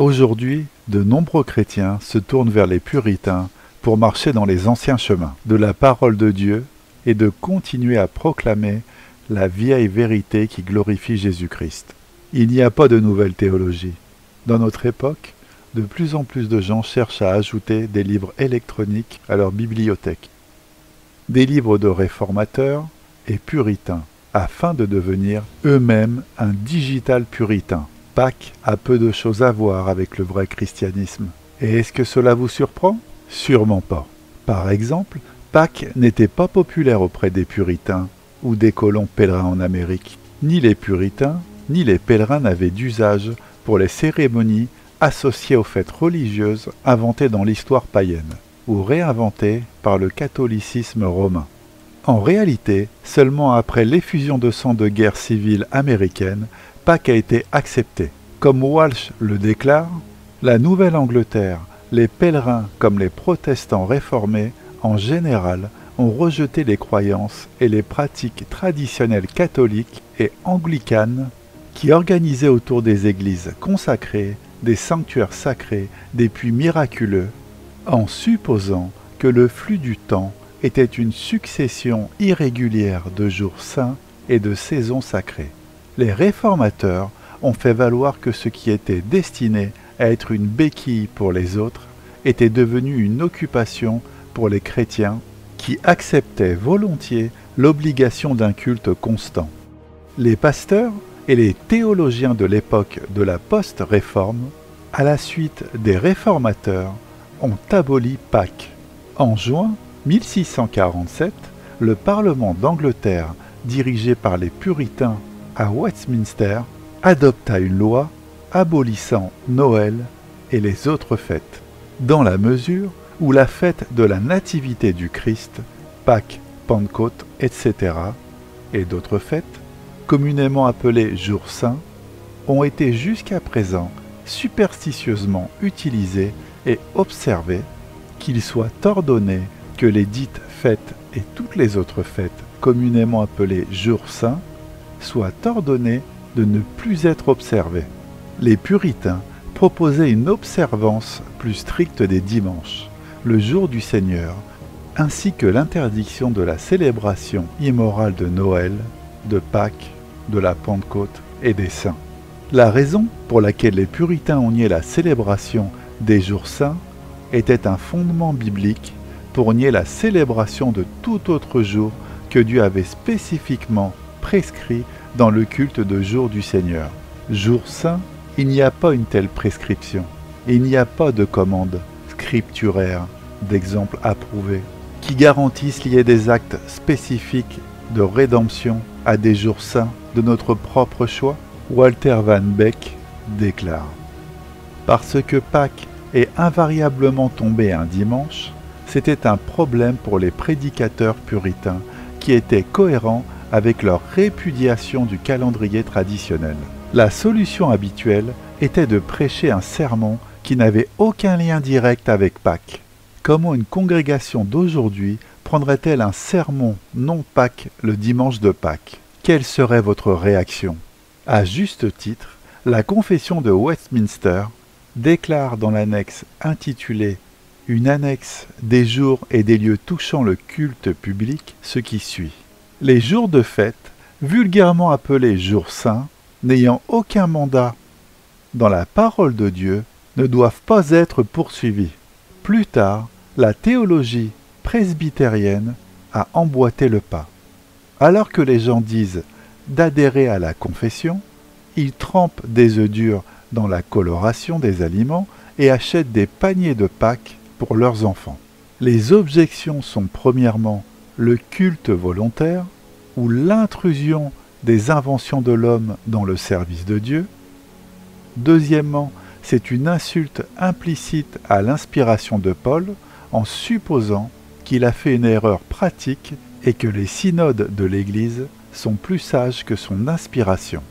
Aujourd'hui, de nombreux chrétiens se tournent vers les puritains pour marcher dans les anciens chemins de la parole de Dieu et de continuer à proclamer la vieille vérité qui glorifie Jésus-Christ. Il n'y a pas de nouvelle théologie. Dans notre époque, de plus en plus de gens cherchent à ajouter des livres électroniques à leur bibliothèque. Des livres de réformateurs et puritains, afin de devenir eux-mêmes un digital puritain. Pâques a peu de choses à voir avec le vrai christianisme. Et est-ce que cela vous surprend? Sûrement pas. Par exemple, Pâques n'était pas populaire auprès des puritains ou des colons pèlerins en Amérique. Ni les puritains, ni les pèlerins n'avaient d'usage pour les cérémonies associées aux fêtes religieuses inventées dans l'histoire païenne ou réinventées par le catholicisme romain. En réalité, seulement après l'effusion de sang de guerre civile américaine, Pâques a été accepté. Comme Walsh le déclare, la Nouvelle-Angleterre, les pèlerins comme les protestants réformés, en général, ont rejeté les croyances et les pratiques traditionnelles catholiques et anglicanes qui organisaient autour des églises consacrées, des sanctuaires sacrés, des puits miraculeux, en supposant que le flux du temps était une succession irrégulière de jours saints et de saisons sacrées. Les réformateurs ont fait valoir que ce qui était destiné à être une béquille pour les autres était devenu une occupation pour les chrétiens qui acceptaient volontiers l'obligation d'un culte constant. Les pasteurs et les théologiens de l'époque de la post-réforme, à la suite des réformateurs, ont aboli Pâques. En juin 1647, le Parlement d'Angleterre, dirigé par les puritains à Westminster, adopta une loi abolissant Noël et les autres fêtes, dans la mesure où la fête de la Nativité du Christ, Pâques, Pentecôte, etc., et d'autres fêtes, communément appelées jours saints, ont été jusqu'à présent superstitieusement utilisées et observées, qu'il soit ordonné que les dites fêtes et toutes les autres fêtes communément appelées jours saints soient ordonnées de ne plus être observées. Les puritains proposaient une observance plus stricte des dimanches, le jour du Seigneur, ainsi que l'interdiction de la célébration immorale de Noël, de Pâques, de la Pentecôte et des saints. La raison pour laquelle les puritains ont nié la célébration des jours saints était un fondement biblique pour nier la célébration de tout autre jour que Dieu avait spécifiquement prescrit dans le culte de jour du Seigneur. Jour saint, il n'y a pas une telle prescription. Il n'y a pas de commande scripturaire, d'exemple approuvé, qui garantissent qu'il y ait des actes spécifiques de rédemption à des jours saints de notre propre choix. Walter Van Beck déclare: parce que Pâques est invariablement tombé un dimanche, c'était un problème pour les prédicateurs puritains qui étaient cohérents avec leur répudiation du calendrier traditionnel. La solution habituelle était de prêcher un sermon qui n'avait aucun lien direct avec Pâques. Comment une congrégation d'aujourd'hui prendrait-elle un sermon non Pâques le dimanche de Pâques? Quelle serait votre réaction? À juste titre, la confession de Westminster déclare dans l'annexe intitulée « Une annexe des jours et des lieux touchant le culte public » ce qui suit. Les jours de fête, vulgairement appelés jours saints, n'ayant aucun mandat dans la parole de Dieu, ne doivent pas être poursuivis. Plus tard, la théologie presbytérienne a emboîté le pas. Alors que les gens disent d'adhérer à la confession, ils trempent des œufs durs dans la coloration des aliments et achètent des paniers de Pâques pour leurs enfants. Les objections sont premièrement le culte volontaire ou l'intrusion des inventions de l'homme dans le service de Dieu. Deuxièmement, c'est une insulte implicite à l'inspiration de Paul en supposant qu'il a fait une erreur pratique et que les synodes de l'Église sont plus sages que son inspiration.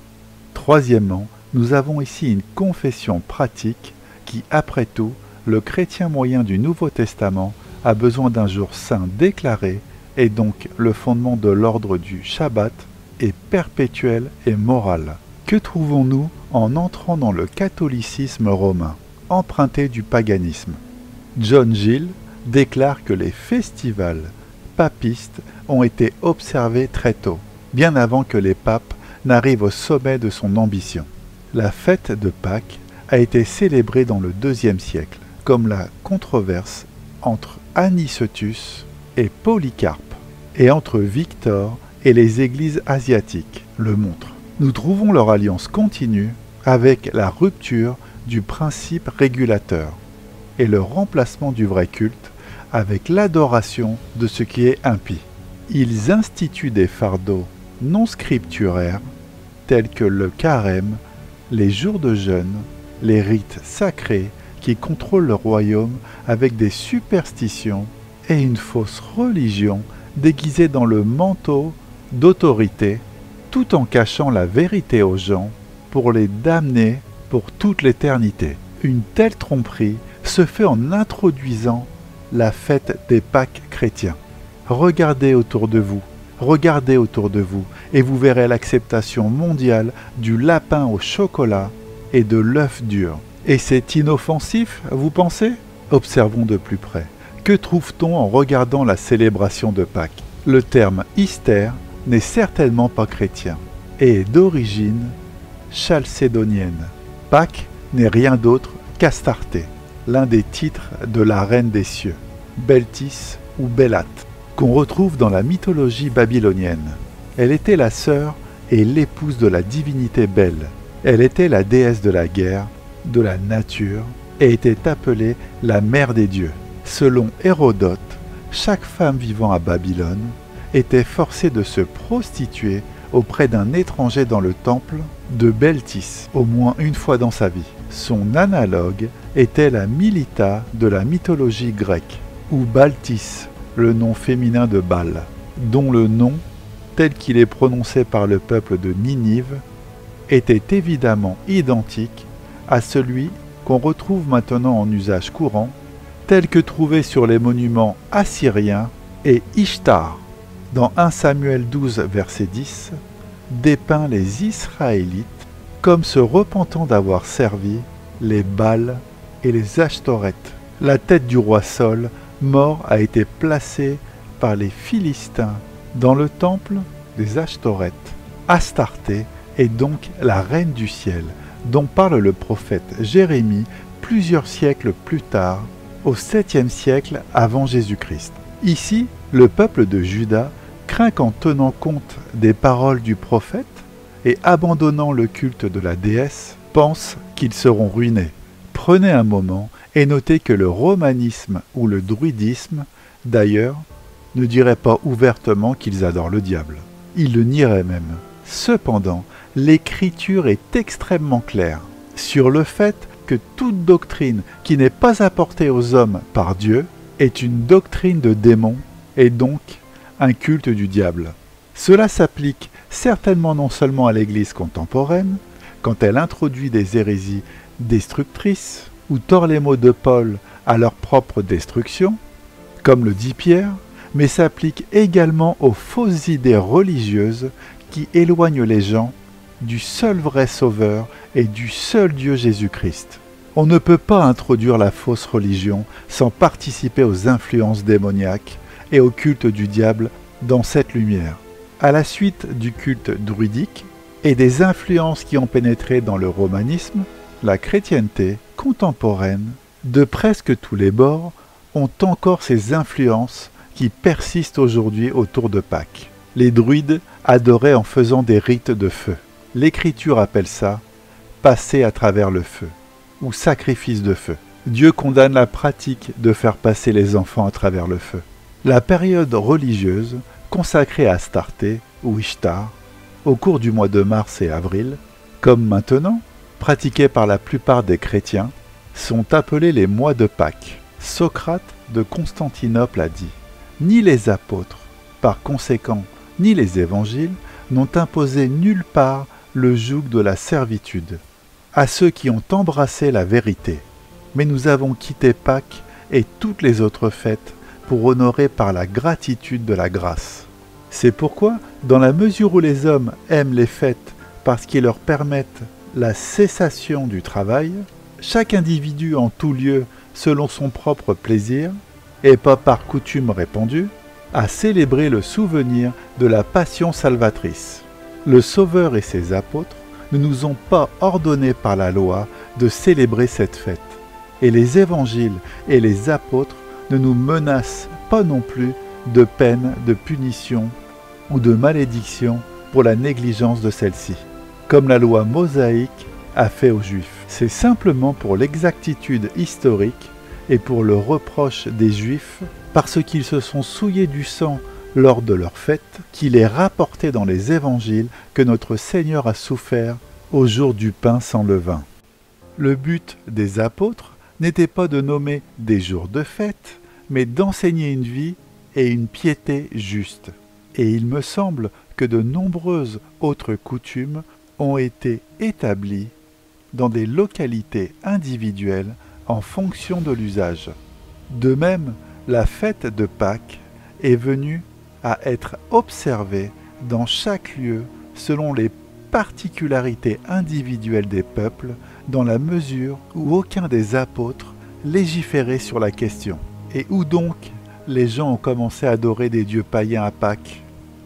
Troisièmement, nous avons ici une confession pratique qui, après tout, le chrétien moyen du Nouveau Testament a besoin d'un jour saint déclaré et donc le fondement de l'ordre du Shabbat est perpétuel et moral, Que trouvons-nous en entrant dans le catholicisme romain, emprunté du paganisme? John Gill déclare que les festivals papistes ont été observés très tôt, bien avant que les papes n'arrivent au sommet de son ambition. La fête de Pâques a été célébrée dans le IIe siècle, comme la controverse entre Anicetus et Polycarpe, et entre Victor et les églises asiatiques le montrent. Nous trouvons leur alliance continue avec la rupture du principe régulateur et le remplacement du vrai culte avec l'adoration de ce qui est impie. Ils instituent des fardeaux non scripturaires tels que le carême, les jours de jeûne, les rites sacrés qui contrôlent le royaume avec des superstitions et une fausse religion déguisée dans le manteau d'autorité, tout en cachant la vérité aux gens pour les damner pour toute l'éternité. Une telle tromperie se fait en introduisant la fête des Pâques chrétiens. Regardez autour de vous, et vous verrez l'acceptation mondiale du lapin au chocolat et de l'œuf dur. Et c'est inoffensif, vous pensez? Observons de plus près. Que trouve-t-on en regardant la célébration de Pâques? Le terme « Easter » n'est certainement pas chrétien et est d'origine chalcédonienne. Pâques n'est rien d'autre qu'Astarté, l'un des titres de la reine des cieux, Beltis ou Belate, qu'on retrouve dans la mythologie babylonienne. Elle était la sœur et l'épouse de la divinité Bel. Elle était la déesse de la guerre, de la nature, et était appelée la mère des dieux. Selon Hérodote, chaque femme vivant à Babylone était forcée de se prostituer auprès d'un étranger dans le temple de Beltis, au moins une fois dans sa vie. Son analogue était la Milita de la mythologie grecque, ou Baltis, le nom féminin de Baal, dont le nom, tel qu'il est prononcé par le peuple de Ninive, était évidemment identique à celui qu'on retrouve maintenant en usage courant, tel que trouvé sur les monuments assyriens, et Ishtar, dans 1 Samuel 12, verset 10, dépeint les Israélites comme se repentant d'avoir servi les Baals et les Ashtoreth. La tête du roi Saul, mort, a été placée par les Philistins dans le temple des Ashtoreth. Astarté est donc la reine du ciel, dont parle le prophète Jérémie plusieurs siècles plus tard, au 7e siècle avant Jésus-Christ. Ici, le peuple de Juda craint qu'en tenant compte des paroles du prophète et abandonnant le culte de la déesse, pensent qu'ils seront ruinés. Prenez un moment et notez que le romanisme ou le druidisme, d'ailleurs, ne dirait pas ouvertement qu'ils adorent le diable. Ils le nieraient même. Cependant, l'Écriture est extrêmement claire sur le fait que toute doctrine qui n'est pas apportée aux hommes par Dieu est une doctrine de démon et donc un culte du diable. Cela s'applique certainement non seulement à l'Église contemporaine, quand elle introduit des hérésies destructrices ou tord les mots de Paul à leur propre destruction, comme le dit Pierre, mais s'applique également aux fausses idées religieuses qui éloignent les gens du seul vrai Sauveur et du seul Dieu Jésus-Christ. On ne peut pas introduire la fausse religion sans participer aux influences démoniaques et au culte du diable dans cette lumière. À la suite du culte druidique et des influences qui ont pénétré dans le romanisme, la chrétienté contemporaine, de presque tous les bords, ont encore ces influences qui persistent aujourd'hui autour de Pâques. Les druides adoraient en faisant des rites de feu. L'Écriture appelle ça « passer à travers le feu » ou « sacrifice de feu ». Dieu condamne la pratique de faire passer les enfants à travers le feu. La période religieuse consacrée à Astarté ou Ishtar, au cours du mois de mars et avril, comme maintenant, pratiquée par la plupart des chrétiens, sont appelés les mois de Pâques. Socrate de Constantinople a dit « Ni les apôtres, par conséquent, ni les évangiles n'ont imposé nulle part le joug de la servitude à ceux qui ont embrassé la vérité. Mais nous avons quitté Pâques et toutes les autres fêtes pour honorer par la gratitude de la grâce. C'est pourquoi, dans la mesure où les hommes aiment les fêtes parce qu'ils leur permettent la cessation du travail, chaque individu en tout lieu selon son propre plaisir, et pas par coutume répandue, à célébrer le souvenir de la passion salvatrice. Le Sauveur et ses apôtres ne nous ont pas ordonné par la loi de célébrer cette fête, et les évangiles et les apôtres ne nous menacent pas non plus de peine, de punition ou de malédiction pour la négligence de celle-ci, comme la loi mosaïque a fait aux Juifs. C'est simplement pour l'exactitude historique et pour le reproche des Juifs, parce qu'ils se sont souillés du sang lors de leur fête, qu'il est rapporté dans les évangiles que notre Seigneur a souffert au jour du pain sans levain. Le but des apôtres n'était pas de nommer des jours de fête, mais d'enseigner une vie et une piété juste. Et il me semble que de nombreuses autres coutumes ont été établies dans des localités individuelles en fonction de l'usage. De même, la fête de Pâques est venue à être observée dans chaque lieu selon les particularités individuelles des peuples, dans la mesure où aucun des apôtres légiférait sur la question. Et où donc les gens ont commencé à adorer des dieux païens à Pâques?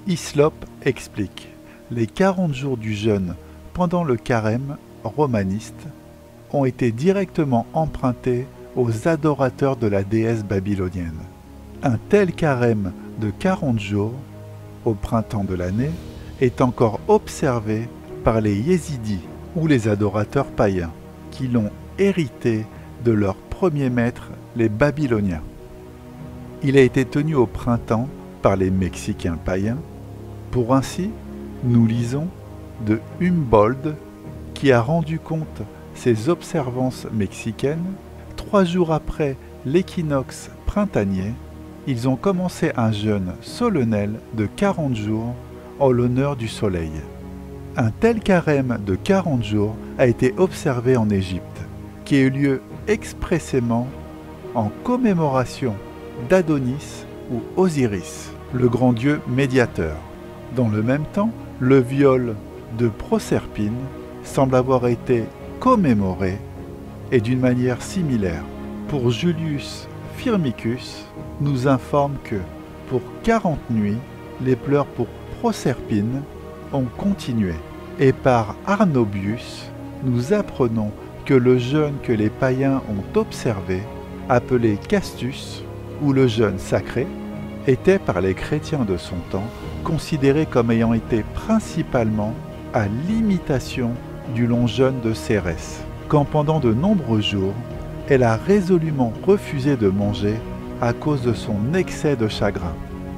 Hyslop explique: les 40 jours du jeûne pendant le carême romaniste ont été directement empruntés aux adorateurs de la déesse babylonienne. Un tel carême de 40 jours, au printemps de l'année, est encore observé par les Yézidis ou les adorateurs païens, qui l'ont hérité de leurs premiers maîtres, les Babyloniens. Il a été tenu au printemps par les Mexicains païens. Pour ainsi, nous lisons de Humboldt, qui a rendu compte ces observances mexicaines. 3 jours après l'équinoxe printanier, ils ont commencé un jeûne solennel de 40 jours en l'honneur du soleil. Un tel carême de 40 jours a été observé en Égypte, qui a eu lieu expressément en commémoration d'Adonis ou Osiris, le grand dieu médiateur. Dans le même temps, le viol de Proserpine semble avoir été commémoré et d'une manière similaire. Pour Julius Firmicus, nous informe que pour 40 nuits, les pleurs pour Proserpine ont continué. Et par Arnobius, nous apprenons que le jeûne que les païens ont observé, appelé Castus, ou le jeûne sacré, était par les chrétiens de son temps considéré comme ayant été principalement à l'imitation du long jeûne de Cérès, quand pendant de nombreux jours, elle a résolument refusé de manger à cause de son excès de chagrin,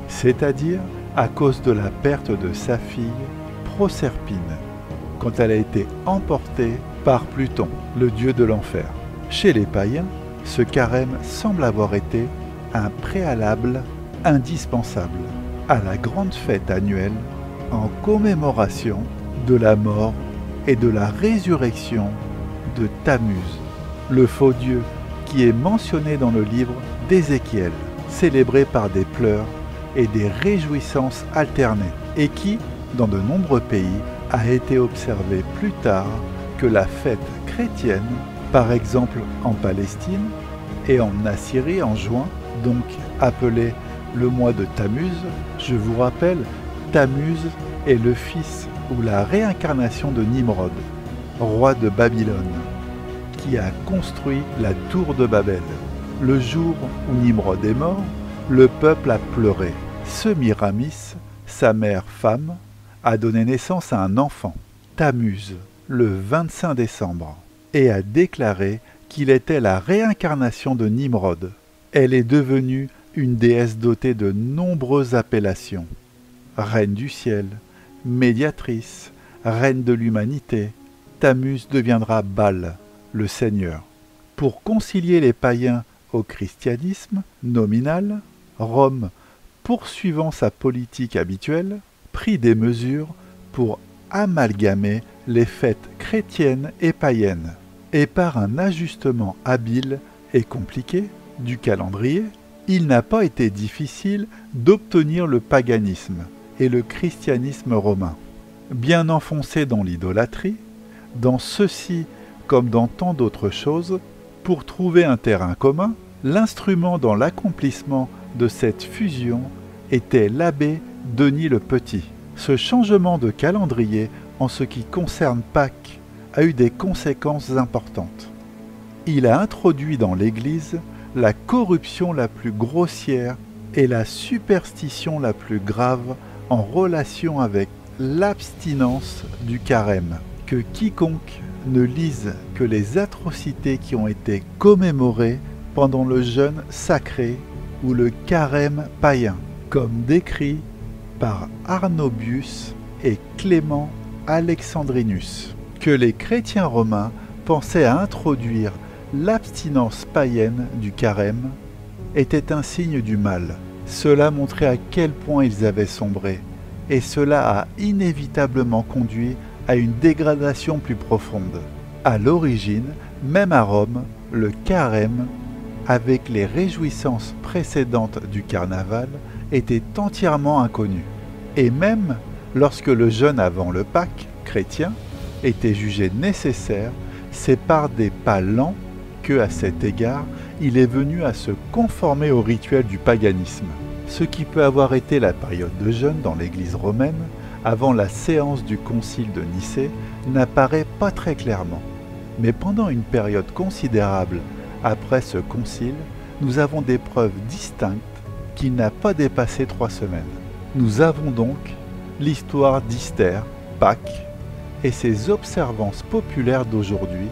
c'est-à-dire à cause de la perte de sa fille Proserpine, quand elle a été emportée par Pluton, le dieu de l'enfer. Chez les païens, ce carême semble avoir été un préalable indispensable à la grande fête annuelle en commémoration de la mort et de la résurrection de Tammuz, le faux dieu qui est mentionné dans le livre d'Ézéchiel, célébré par des pleurs et des réjouissances alternées, et qui, dans de nombreux pays, a été observé plus tard que la fête chrétienne, par exemple en Palestine et en Assyrie en juin, donc appelé le mois de Tammuz. Je vous rappelle, Tammuz est le fils ou la réincarnation de Nimrod, roi de Babylone, qui a construit la tour de Babel. Le jour où Nimrod est mort, le peuple a pleuré. Semiramis, sa mère femme, a donné naissance à un enfant, Tammuz, le 25 décembre, et a déclaré qu'il était la réincarnation de Nimrod. Elle est devenue une déesse dotée de nombreuses appellations. Reine du ciel, médiatrice, reine de l'humanité, Tammuz deviendra Baal, le Seigneur. Pour concilier les païens au christianisme nominal, Rome, poursuivant sa politique habituelle, prit des mesures pour amalgamer les fêtes chrétiennes et païennes, et par un ajustement habile et compliqué du calendrier, il n'a pas été difficile d'obtenir le paganisme et le christianisme romain. bien enfoncés dans l'idolâtrie, dans ceci comme dans tant d'autres choses, pour trouver un terrain commun, l'instrument dans l'accomplissement de cette fusion était l'abbé Denis le Petit. Ce changement de calendrier en ce qui concerne Pâques a eu des conséquences importantes. Il a introduit dans l'Église la corruption la plus grossière et la superstition la plus grave en relation avec l'abstinence du carême. Que quiconque ne lise que les atrocités qui ont été commémorées pendant le jeûne sacré ou le carême païen, comme décrit par Arnobius et Clément Alexandrinus. Que les chrétiens romains pensaient à introduire l'abstinence païenne du carême était un signe du mal. Cela montrait à quel point ils avaient sombré, et cela a inévitablement conduit à une dégradation plus profonde. À l'origine, même à Rome, le carême, avec les réjouissances précédentes du carnaval, était entièrement inconnu. Et même lorsque le jeûne avant le Pâques chrétien était jugé nécessaire, c'est par des pas lents que, à cet égard, il est venu à se conformer au rituel du paganisme. Ce qui peut avoir été la période de jeûne dans l'Église romaine, avant la séance du concile de Nicée, n'apparaît pas très clairement. Mais pendant une période considérable après ce concile, nous avons des preuves distinctes qu'il n'a pas dépassé 3 semaines. Nous avons donc l'histoire d'Easter, Pâques, et ses observances populaires d'aujourd'hui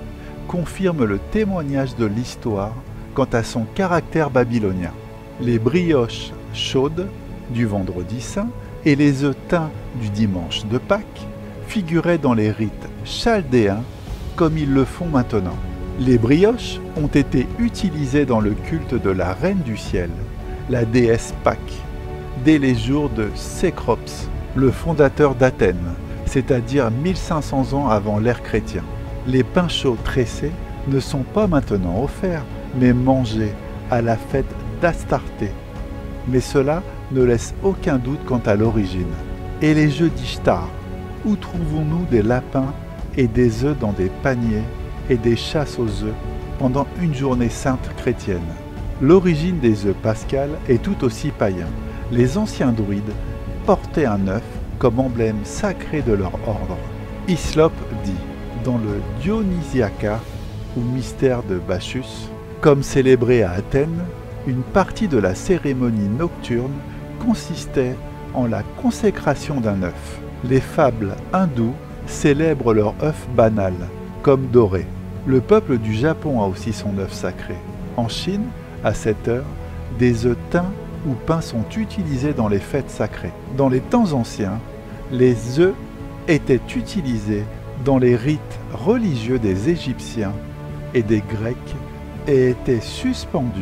confirment le témoignage de l'histoire quant à son caractère babylonien. Les brioches chaudes du vendredi saint et les œufs teints du dimanche de Pâques figuraient dans les rites chaldéens comme ils le font maintenant. Les brioches ont été utilisées dans le culte de la reine du ciel, la déesse Pâques, dès les jours de Cécrops, le fondateur d'Athènes, c'est-à-dire 1500 ans avant l'ère chrétienne. Les pains chauds tressés ne sont pas maintenant offerts, mais mangés à la fête d'Astarté. Mais cela ne laisse aucun doute quant à l'origine. Et les jeux d'Ishtar, où trouvons-nous des lapins et des œufs dans des paniers et des chasses aux œufs pendant une journée sainte chrétienne? L'origine des œufs pascals est tout aussi païen. Les anciens druides portaient un œuf comme emblème sacré de leur ordre. Hyslop dit, dans le Dionysiaca, ou mystère de Bacchus, comme célébré à Athènes, une partie de la cérémonie nocturne consistait en la consécration d'un œuf. Les fables hindous célèbrent leur œuf banal, comme doré. Le peuple du Japon a aussi son œuf sacré. En Chine, à cette heure, des œufs teints ou peints sont utilisés dans les fêtes sacrées. Dans les temps anciens, les œufs étaient utilisés dans les rites religieux des Égyptiens et des Grecs et étaient suspendus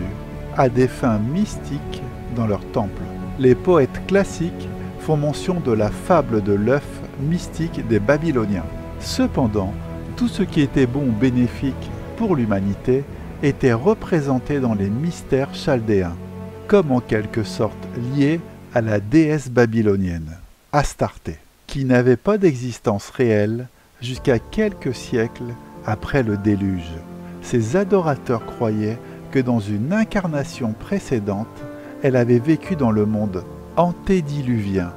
à des fins mystiques dans leurs temples. Les poètes classiques font mention de la fable de l'œuf mystique des Babyloniens. Cependant, tout ce qui était bon ou bénéfique pour l'humanité était représenté dans les mystères chaldéens, comme en quelque sorte lié à la déesse babylonienne, Astarté, qui n'avait pas d'existence réelle jusqu'à quelques siècles après le déluge. Ces adorateurs croyaient que dans une incarnation précédente, elle avait vécu dans le monde antédiluvien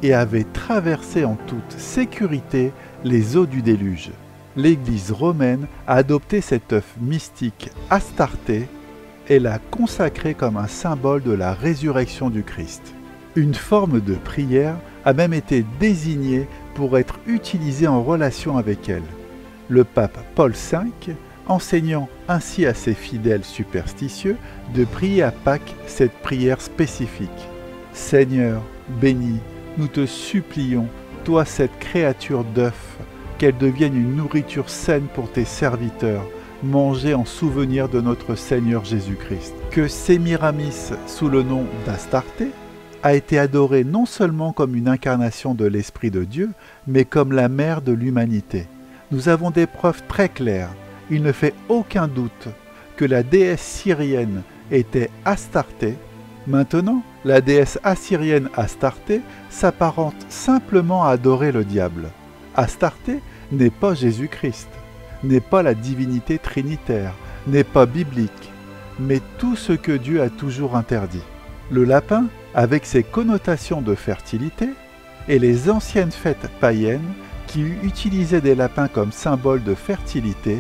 et avait traversé en toute sécurité les eaux du déluge. L'Église romaine a adopté cet œuf mystique Astarté et l'a consacré comme un symbole de la résurrection du Christ. Une forme de prière a même été désignée pour être utilisée en relation avec elle. Le pape Paul V enseignant ainsi à ses fidèles superstitieux de prier à Pâques cette prière spécifique. Seigneur, bénis, nous te supplions, toi cette créature d'œuf, qu'elle devienne une nourriture saine pour tes serviteurs, mangée en souvenir de notre Seigneur Jésus-Christ. Que Sémiramis, sous le nom d'Astarté, a été adorée non seulement comme une incarnation de l'Esprit de Dieu, mais comme la mère de l'humanité. Nous avons des preuves très claires. Il ne fait aucun doute que la déesse syrienne était Astarté. Maintenant, La déesse assyrienne Astarté s'apparente simplement à adorer le diable. Astarté n'est pas Jésus-Christ, n'est pas la divinité trinitaire, n'est pas biblique, mais tout ce que Dieu a toujours interdit. Le lapin, avec ses connotations de fertilité, et les anciennes fêtes païennes qui utilisaient des lapins comme symbole de fertilité,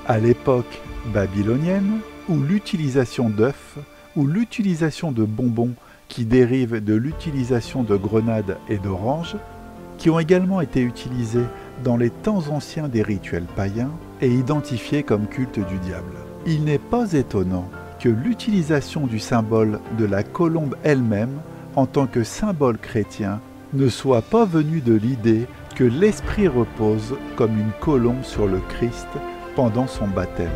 à l'époque babylonienne, où l'utilisation d'œufs, ou l'utilisation de bonbons qui dérivent de l'utilisation de grenades et d'oranges, qui ont également été utilisés dans les temps anciens des rituels païens et identifiés comme culte du diable. Il n'est pas étonnant que l'utilisation du symbole de la colombe elle-même en tant que symbole chrétien ne soit pas venue de l'idée que l'esprit repose comme une colombe sur le Christ pendant son baptême,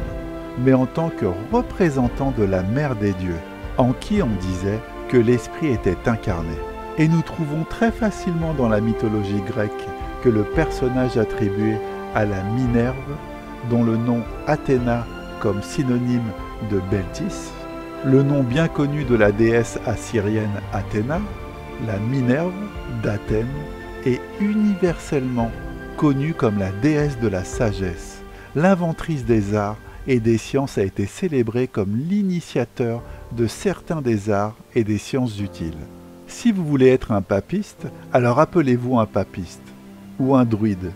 mais en tant que représentant de la mère des dieux, en qui on disait que l'esprit était incarné. Et nous trouvons très facilement dans la mythologie grecque que le personnage attribué à la Minerve, dont le nom Athéna comme synonyme de Beltis, le nom bien connu de la déesse assyrienne Athéna, la Minerve d'Athènes, est universellement connue comme la déesse de la sagesse. L'inventrice des arts et des sciences a été célébrée comme l'initiateur de certains des arts et des sciences utiles. Si vous voulez être un papiste, alors appelez-vous un papiste, ou un druide,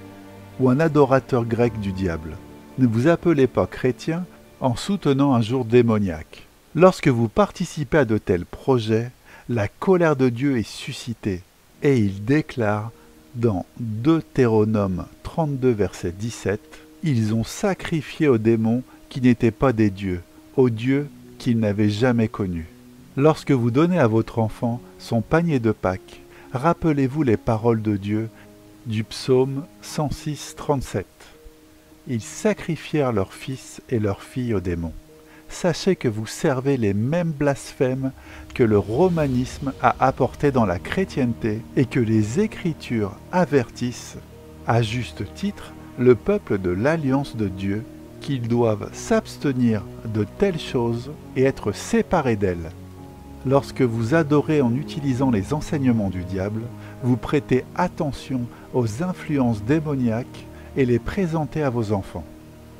ou un adorateur grec du diable. Ne vous appelez pas chrétien en soutenant un jour démoniaque. Lorsque vous participez à de tels projets, la colère de Dieu est suscitée, et il déclare dans Deutéronome 32, verset 17, « Ils ont sacrifié aux démons qui n'étaient pas des dieux, aux dieux qu'ils n'avaient jamais connus. » Lorsque vous donnez à votre enfant son panier de Pâques, rappelez-vous les paroles de Dieu du psaume 106, 37. Ils sacrifièrent leurs fils et leurs filles aux démons. Sachez que vous servez les mêmes blasphèmes que le romanisme a apportés dans la chrétienté et que les Écritures avertissent, à juste titre, le peuple de l'Alliance de Dieu qu'ils doivent s'abstenir de telles choses et être séparés d'elles. Lorsque vous adorez en utilisant les enseignements du diable, vous prêtez attention aux influences démoniaques et les présentez à vos enfants.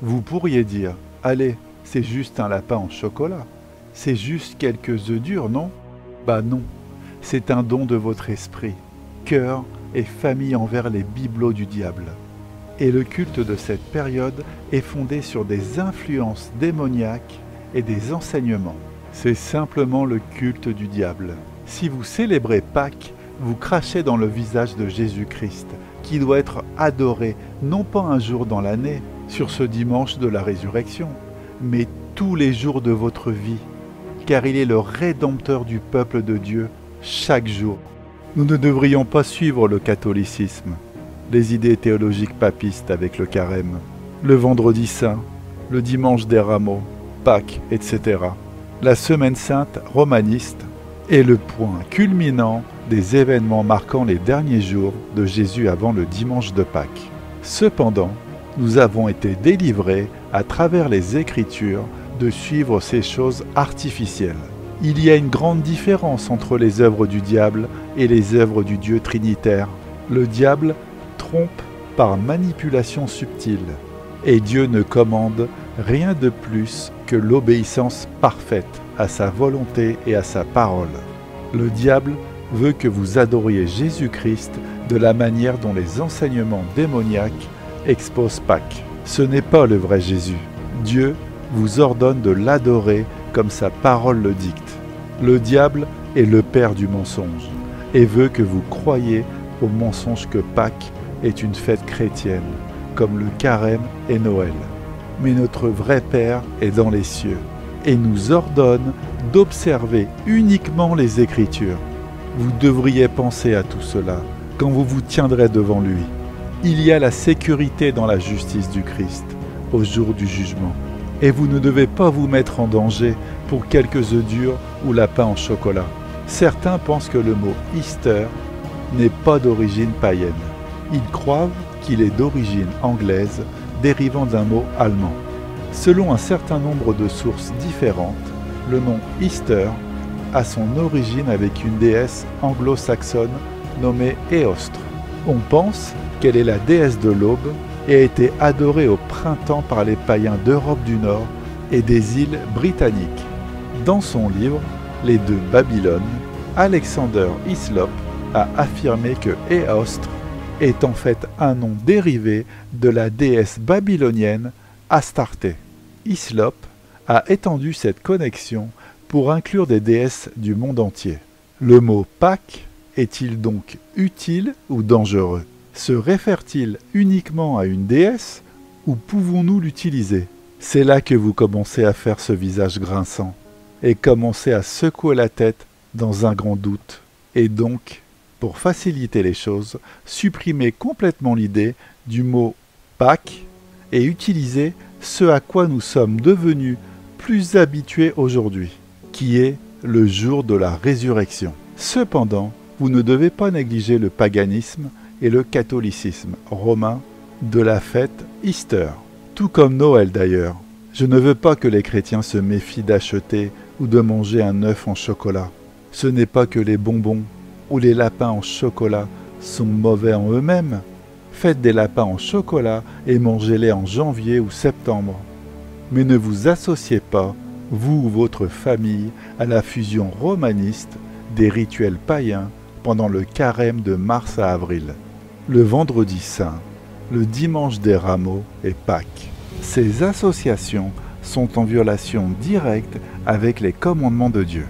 Vous pourriez dire, allez, c'est juste un lapin en chocolat, c'est juste quelques œufs durs, non? Bah non, c'est un don de votre esprit, cœur et famille envers les bibelots du diable. Et le culte de cette période est fondé sur des influences démoniaques et des enseignements. C'est simplement le culte du diable. Si vous célébrez Pâques, vous crachez dans le visage de Jésus-Christ, qui doit être adoré non pas un jour dans l'année, sur ce dimanche de la résurrection, mais tous les jours de votre vie, car il est le Rédempteur du peuple de Dieu chaque jour. Nous ne devrions pas suivre le catholicisme, les idées théologiques papistes avec le carême, le vendredi saint, le dimanche des rameaux, Pâques, etc. La semaine sainte romaniste est le point culminant des événements marquant les derniers jours de Jésus avant le dimanche de Pâques. Cependant, nous avons été délivrés à travers les Écritures de suivre ces choses artificielles. Il y a une grande différence entre les œuvres du diable et les œuvres du Dieu trinitaire. Le diable trompe par manipulation subtile, et Dieu ne commande rien de plus que l'obéissance parfaite à sa volonté et à sa parole. Le diable veut que vous adoriez Jésus-Christ de la manière dont les enseignements démoniaques exposent Pâques. Ce n'est pas le vrai Jésus. Dieu vous ordonne de l'adorer comme sa parole le dicte. Le diable est le père du mensonge et veut que vous croyiez au mensonge que Pâques est une fête chrétienne, comme le carême et Noël. Mais notre vrai Père est dans les cieux et nous ordonne d'observer uniquement les Écritures. Vous devriez penser à tout cela quand vous vous tiendrez devant lui. Il y a la sécurité dans la justice du Christ au jour du jugement. Et vous ne devez pas vous mettre en danger pour quelques œufs durs ou lapins en chocolat. Certains pensent que le mot « Easter » n'est pas d'origine païenne. Ils croient qu'il est d'origine anglaise, dérivant d'un mot allemand. Selon un certain nombre de sources différentes, le nom Easter a son origine avec une déesse anglo-saxonne nommée Éostre. On pense qu'elle est la déesse de l'aube et a été adorée au printemps par les païens d'Europe du Nord et des îles britanniques. Dans son livre « Les deux Babylone », Alexander Hislop a affirmé que Éostre est en fait un nom dérivé de la déesse babylonienne Astarté. Hislop a étendu cette connexion pour inclure des déesses du monde entier. Le mot Pâques est-il donc utile ou dangereux? Se réfère-t-il uniquement à une déesse ou pouvons-nous l'utiliser? C'est là que vous commencez à faire ce visage grinçant et commencez à secouer la tête dans un grand doute. Et donc, pour faciliter les choses, supprimez complètement l'idée du mot Pâques et utilisez ce à quoi nous sommes devenus plus habitués aujourd'hui, qui est le jour de la résurrection. Cependant, vous ne devez pas négliger le paganisme et le catholicisme romain de la fête Easter, tout comme Noël d'ailleurs. Je ne veux pas que les chrétiens se méfient d'acheter ou de manger un œuf en chocolat. Ce n'est pas que les bonbons ou les lapins en chocolat sont mauvais en eux-mêmes. Faites des lapins en chocolat et mangez-les en janvier ou septembre. Mais ne vous associez pas, vous ou votre famille, à la fusion romaniste des rituels païens pendant le carême de mars à avril, le vendredi saint, le dimanche des rameaux et Pâques. Ces associations sont en violation directe avec les commandements de Dieu.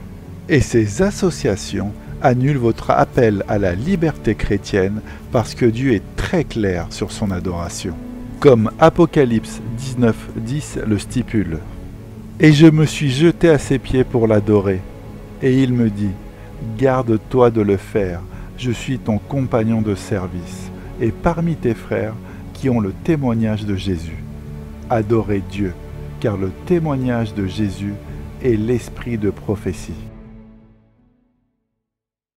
Et ces associations annulent votre appel à la liberté chrétienne parce que Dieu est très clair sur son adoration. Comme Apocalypse 19:10 le stipule. Et je me suis jeté à ses pieds pour l'adorer. Et il me dit, garde-toi de le faire, je suis ton compagnon de service, et parmi tes frères qui ont le témoignage de Jésus. Adorez Dieu, car le témoignage de Jésus est l'esprit de prophétie.